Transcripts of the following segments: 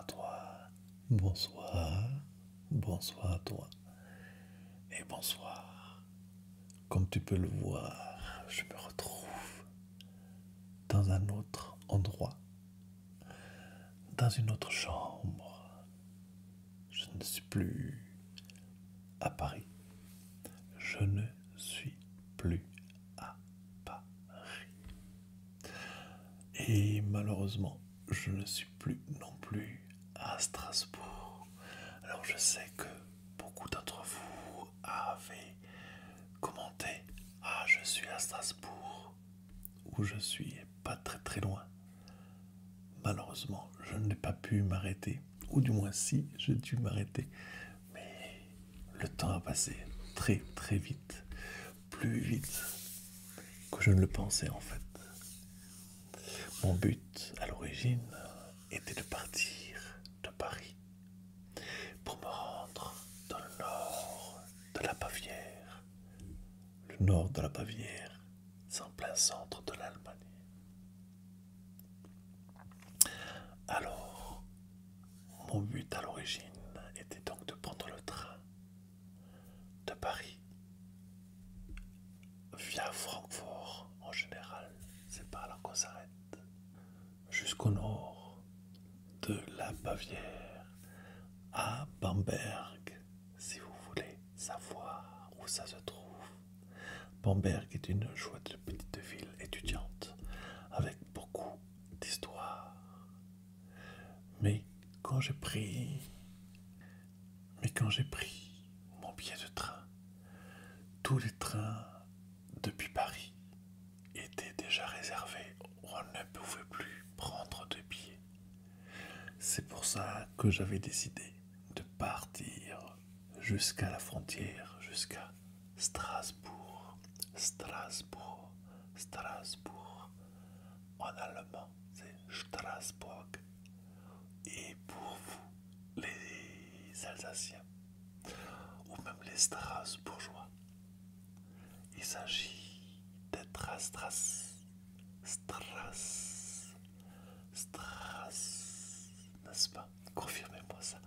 à toi, bonsoir, bonsoir à toi et bonsoir. Comme tu peux le voir, je me retrouve dans un autre endroit, dans une autre chambre. Je ne suis plus à Paris. Je ne suis plus à Paris. Et malheureusement, je ne suis plus non plus à Strasbourg. Alors je sais que beaucoup d'entre vous avez commenté: ah, je suis à Strasbourg, où je suis pas très très loin. Malheureusement, je n'ai pas pu m'arrêter, ou du moins si, j'ai dû m'arrêter. Mais le temps a passé très très vite, plus vite que je ne le pensais en fait. Mon but à l'origine était de partir de Paris pour me rendre dans le nord de la Bavière. Le nord de la Bavière, c'est en plein centre de l'Allemagne. Alors, mon but à l'origine était donc de prendre le train de Paris via Francfort en général, c'est par là qu'on s'arrête, jusqu'au nord de la Bavière, à Bamberg, si vous voulez savoir où ça se trouve. Bamberg est une chouette petite ville étudiante avec beaucoup d'histoire. Mais quand j'ai pris mon billet de train, tous les trains depuis Paris étaient déjà réservés. On ne pouvait plus prendre de billets. C'est pour ça que j'avais décidé de partir jusqu'à la frontière, jusqu'à Strasbourg. Strasbourg, Strasbourg. En allemand, c'est Strasbourg. Et pour vous, les Alsaciens, ou même les Strasbourgeois, il s'agit d'être à Stras, n'est-ce pas? Confirmez-moi ça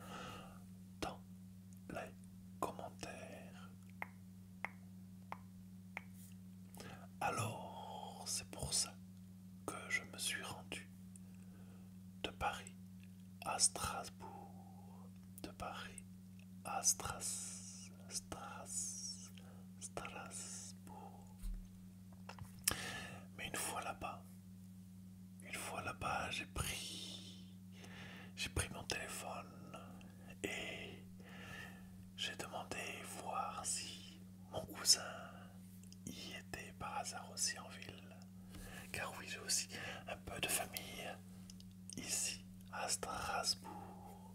dans les commentaires. Alors, c'est pour ça que je me suis rendu de Paris à Strasbourg, de Paris à Strasbourg. Mais une fois là-bas, j'ai pris mon téléphone et j'ai demandé voir si mon cousin y était par hasard aussi en ville. Car oui, j'ai aussi un peu de famille ici, à Strasbourg.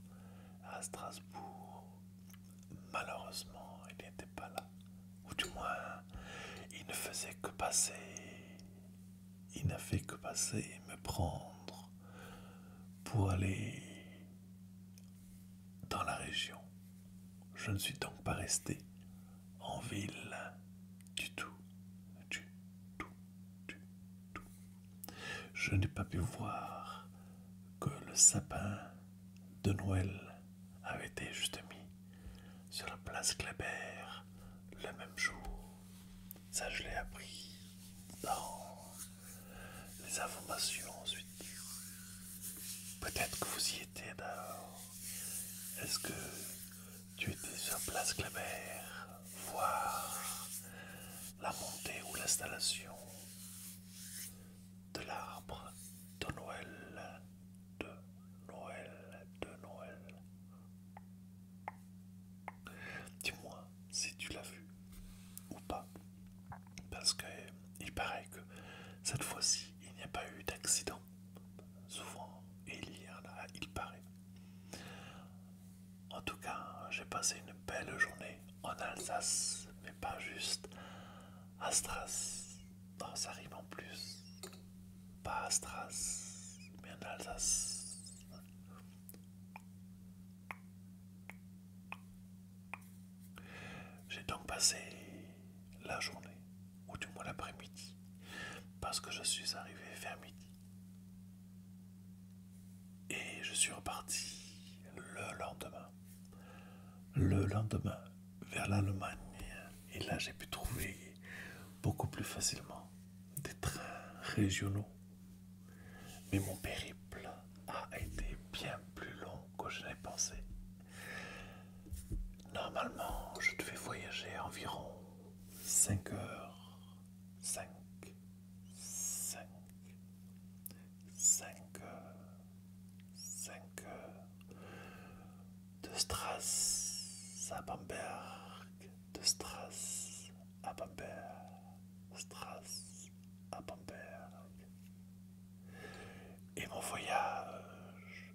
À Strasbourg, malheureusement, il n'était pas là. Ou du moins, il ne faisait que passer. Il n'a fait que passer et me prendre pour aller dans la région. Je ne suis donc pas resté en ville du tout, du tout, du tout. Je n'ai pas pu voir que le sapin de Noël avait été juste mis sur la place Kléber le même jour. Ça, je l'ai appris dans les informations ensuite. Peut-être que vous y étiez d'ailleurs. Est-ce que tu étais sur place Kléber voir la montée ou l'installation de l'arbre de Noël, de Noël, de Noël? Dis-moi si tu l'as vu ou pas, parce que il paraît que cette fois-ci il n'y a pas eu d'accident. Souvent il y en a, il paraît. En tout cas, j'ai passé une belle journée en Alsace, mais pas juste à Stras. Non, ça rime en plus. Pas à Stras, mais en Alsace. J'ai donc passé la journée, ou du moins l'après-midi, parce que je suis arrivé vers midi. Et je suis reparti le lendemain vers l'Allemagne. Et là, j'ai pu trouver beaucoup plus facilement des trains régionaux. Mais mon périple a été bien plus long que je n'ai pensé. Normalement, je devais voyager environ 5 heures. 5, 5, 5 heures, 5 heures de Stras à Bamberg, de Stras à Bamberg, Stras à Bamberg. Et mon voyage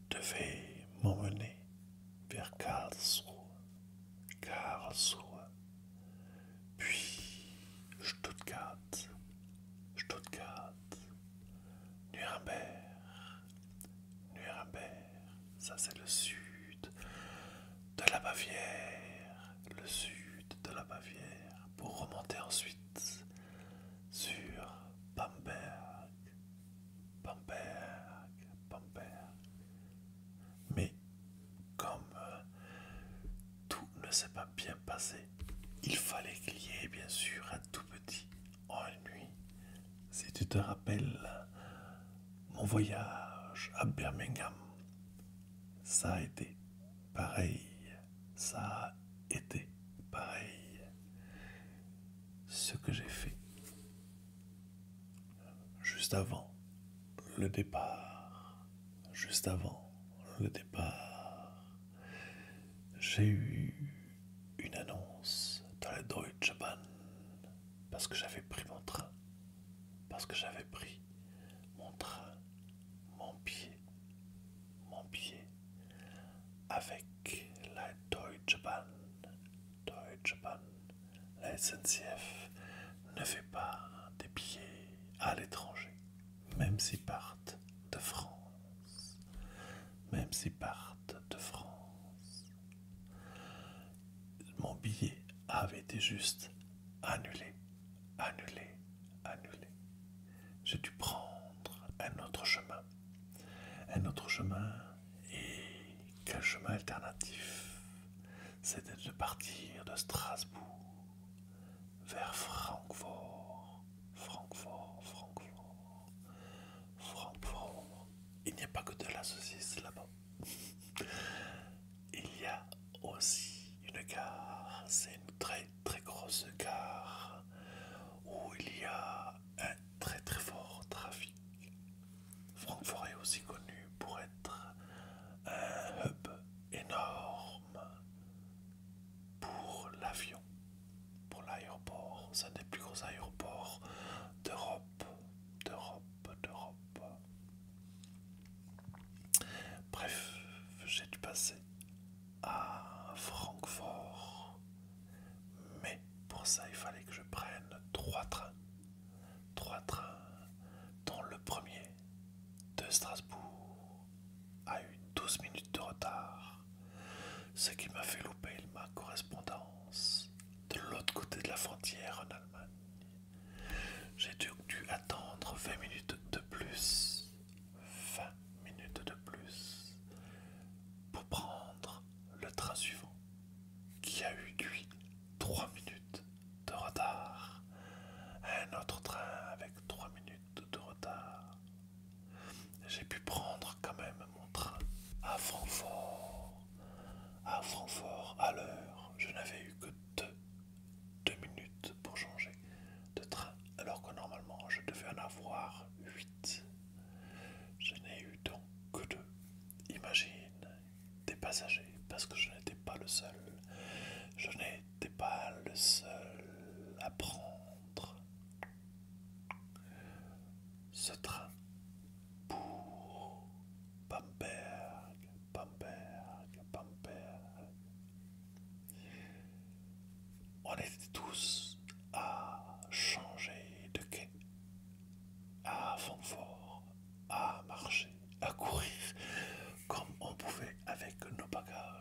devait m'emmener vers Karlsruhe, Karlsruhe, puis Stuttgart, Stuttgart, Nuremberg, Nuremberg, ça c'est le sud de la Bavière, le sud de la Bavière, pour remonter ensuite sur Bamberg, Bamberg, Bamberg. Mais comme tout ne s'est pas bien passé, il fallait qu'il y ait bien sûr un tout petit ennui. Si tu te rappelles, mon voyage à Birmingham, ça a été pareil, ça a été pareil. Ce que j'ai fait juste avant le départ, juste avant le départ, j'ai eu une annonce dans la Deutsche Bahn parce que j'avais pris mon train, parce que j'avais pris mon train, mon pied avec la Deutsche Bahn. Deutsche Bahn, la SNCF ne fait pas des billets à l'étranger, même s'ils partent de France, même s'ils partent de France. Mon billet avait été juste annulé, annulé, annulé. J'ai dû prendre un autre chemin. Un autre chemin, et quel chemin alternatif? C'était de partir de Strasbourg vers Francfort, Francfort, Francfort, Francfort. Il n'y a pas que de la saucisse là-bas. Il y a aussi une gare, c'est une très très grosse gare où il y a un très très fort trafic. Francfort est aussi connu pour être un hub énorme pour l'avion, pour l'aéroport. C'est un des plus gros aéroports d'Europe, d'Europe. Bref, j'ai dû passer à Francfort. Mais pour ça, il fallait que je prenne 3 trains. 3 trains, dont le premier de Strasbourg a eu 12 minutes de retard, ce qui m'a fait louper ma correspondance de l'autre côté de la frontière en Allemagne. J'ai donc dû attendre 20 minutes de plus, 20 minutes de plus, pour prendre le train suivant, qui a eu, lui, 3 minutes de retard. Un autre train avec 3 minutes de retard. J'ai pu prendre quand même mon train à Francfort. À Francfort, à l'heure, je n'avais eu que 2 minutes pour changer de train, alors que normalement je devais en avoir 8. Je n'ai eu donc que 2. Imagine, des passagers, parce que je n'étais pas le seul. Je n'étais pas le seul à prendre ce train pour Bamberg, Bamberg, Bamberg. On était tous à changer de quai, à Francfort, à marcher, à courir comme on pouvait avec nos bagages.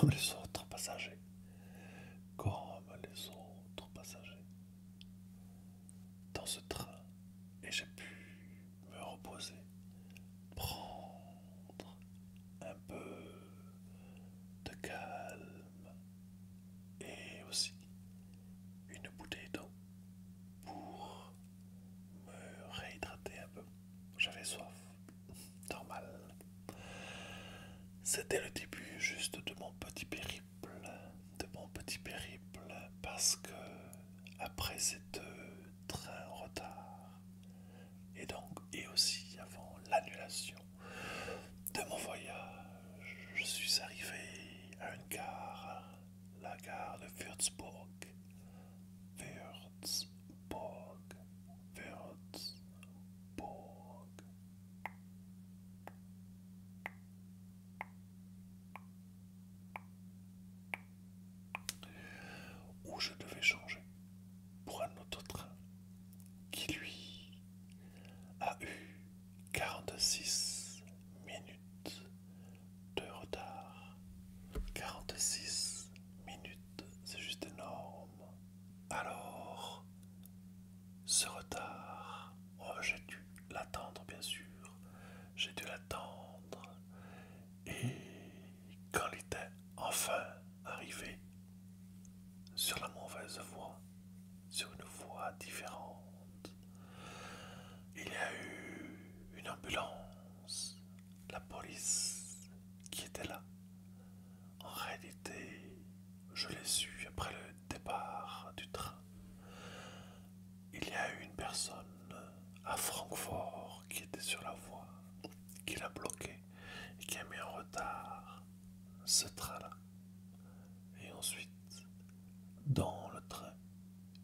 comme les autres passagers. Comme les autres passagers. Dans ce train. Et j'ai pu me reposer. Prendre un peu de calme. Et aussi une bouteille d'eau pour me réhydrater un peu. J'avais soif. Normal. C'était le début juste de mon petit périple. De mon petit périple. Parce que après ces 2 trains en retard. Et aussi avant l'annulation de mon voyage, je suis arrivé à une gare. La gare de Würzburg. Würzburg. Würzburg. Où je devais changer pour un autre train qui lui a eu 46 minutes de retard. 46 minutes, c'est juste énorme. Alors, ce retard, oh, j'ai dû l'attendre bien sûr. J'ai dû l'attendre. Et quand il était enfin arrivé sur la mauvaise voie, sur une voie différente, il y a eu une ambulance, la police qui était là. En réalité, je l'ai su après le départ du train. Il y a eu une personne à Francfort qui était sur la voie, qui l'a bloqué et qui a mis en retard ce train-là. Et ensuite, dans le train,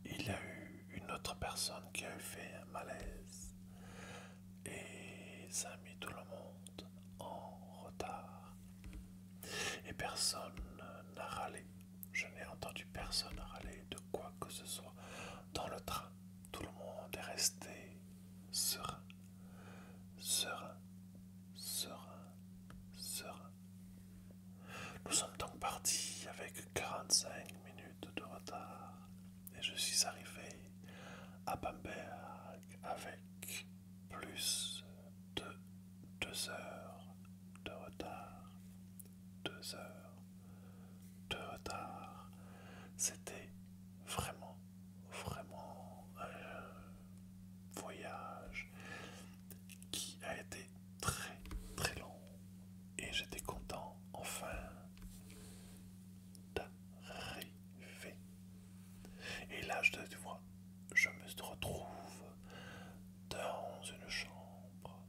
il y a eu une autre personne qui a eu fait un malaise. Et ça a mis tout le monde en retard. Et personne n'a râlé. Je n'ai entendu personne râler de quoi que ce soit dans le train. Tout le monde est resté serein, serein, serein, serein. Nous sommes donc partis avec 45 minutes de retard. Et je suis arrivé à Bamberg avec plus de 2 heures de retard. 2 heures de retard. C'était vraiment, vraiment un voyage qui a été très, très long. Et j'étais content, enfin, d'arriver. Et là, je te vois, je me retrouve dans une chambre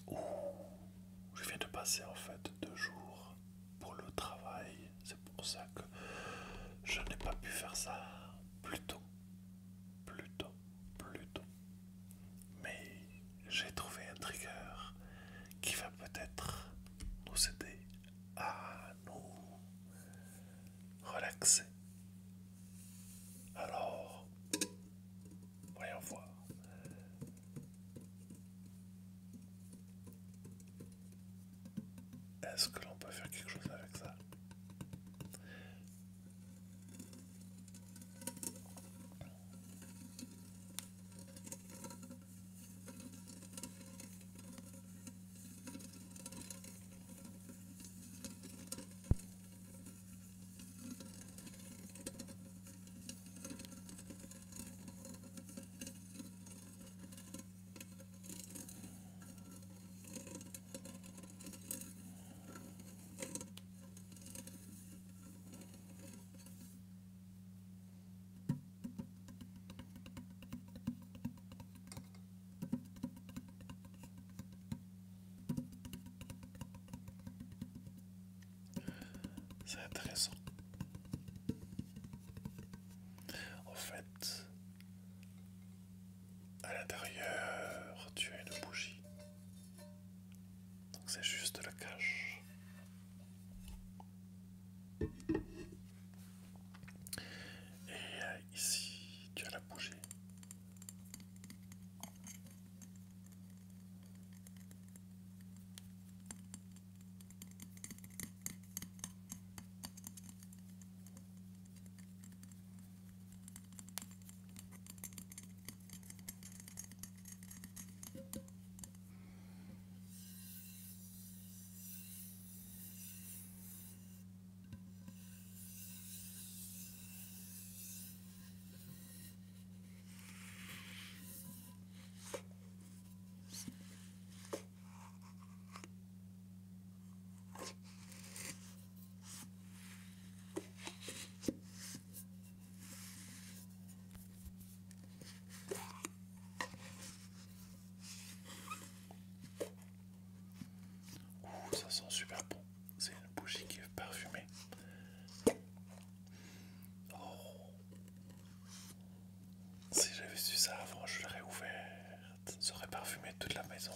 où je viens de passer en fait 2 jours pour le travail. C'est pour ça que je n'ai pas pu faire ça plus tôt, plus tôt, plus tôt. Mais j'ai trouvé un trigger qui va peut-être nous aider à nous relaxer. Alors, voyons voir. Est-ce que l'on peut faire quelque chose avec ça? C'est intéressant. En fait, à l'intérieur, tu as une bougie. Donc c'est juste le cache. Et ici, tu as la bougie. sent super bon. C'est une bougie qui est parfumée. Oh. Si j'avais su ça avant, je l'aurais ouverte. Ça aurait parfumé toute la maison.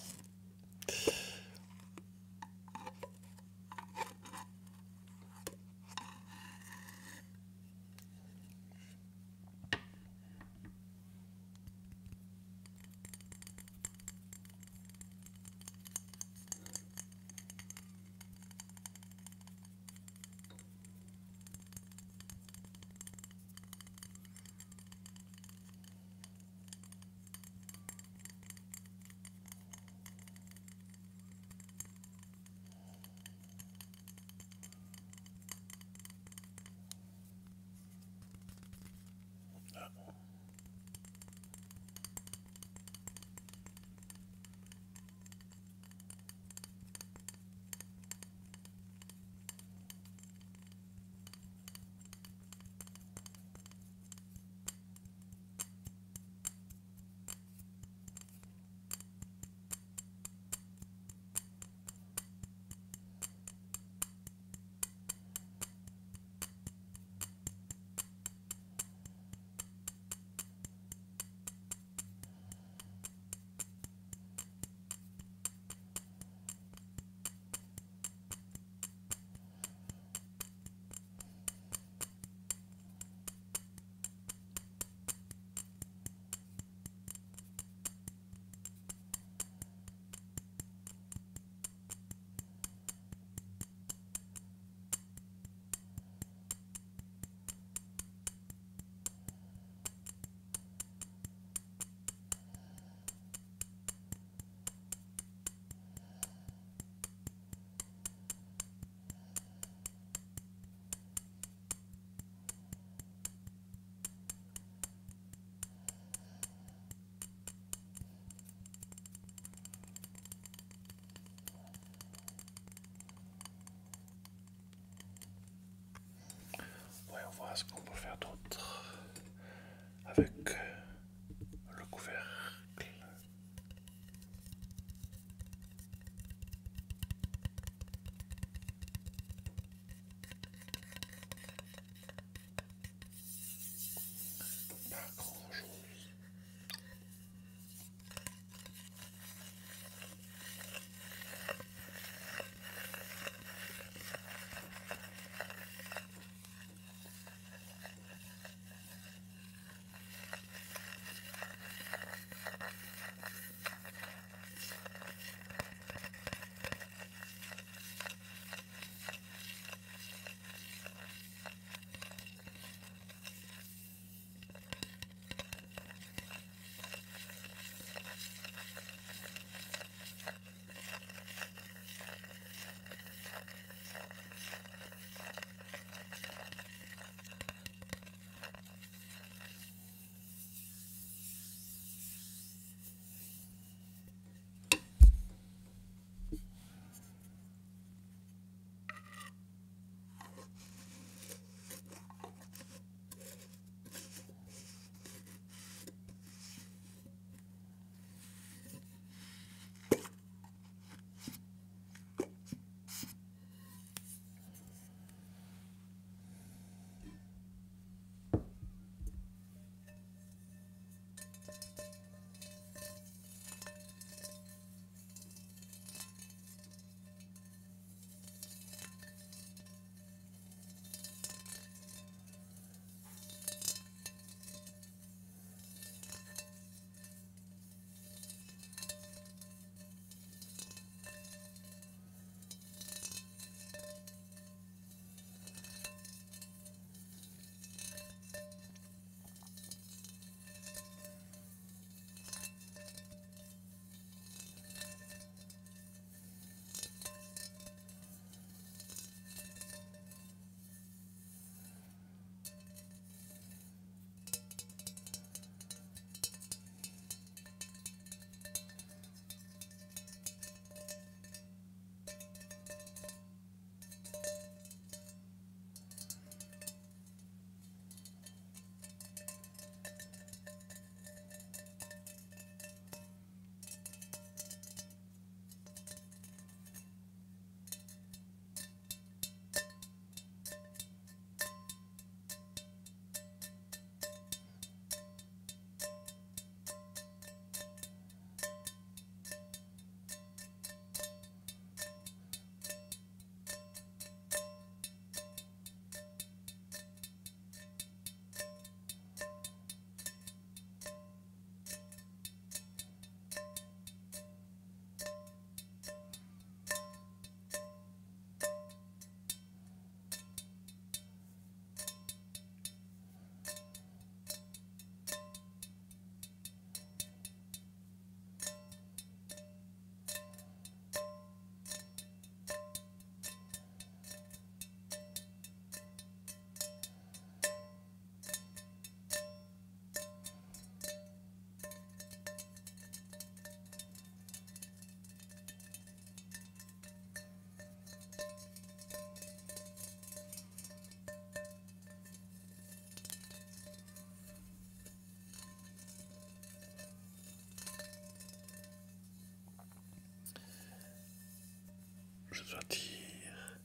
je dois dire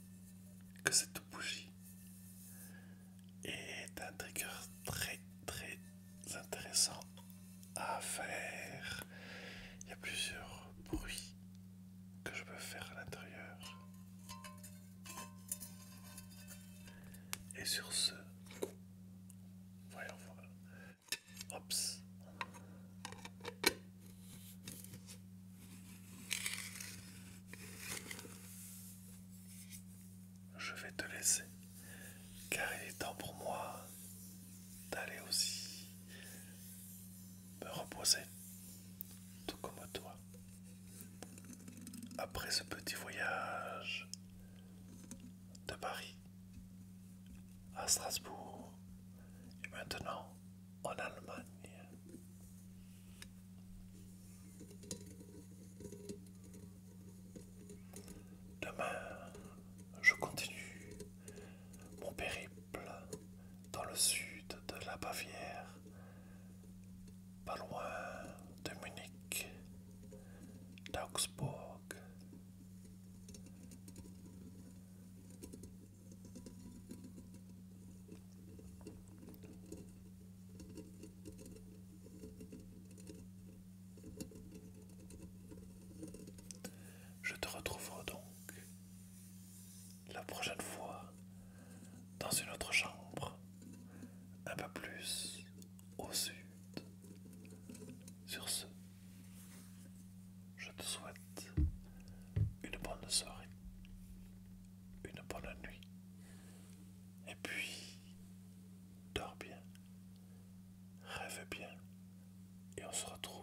que cette bougie est un trigger très très intéressant à faire. Il y a plusieurs bruits que je peux faire à l'intérieur. Et sur ce, voyons voir. Hops. Je vais te laisser, car il est temps pour moi d'aller aussi me reposer, tout comme toi. Après ce petit voyage de Paris à Strasbourg et maintenant en Allemagne. Demain, je continue mon périple dans le sud de la Bavière, pas loin de Munich, d'Augsbourg. Je te retrouverai donc la prochaine fois dans une autre chambre, un peu plus au sud. Sur ce, je te souhaite une bonne soirée, une bonne nuit, et puis dors bien, rêve bien, et on se retrouve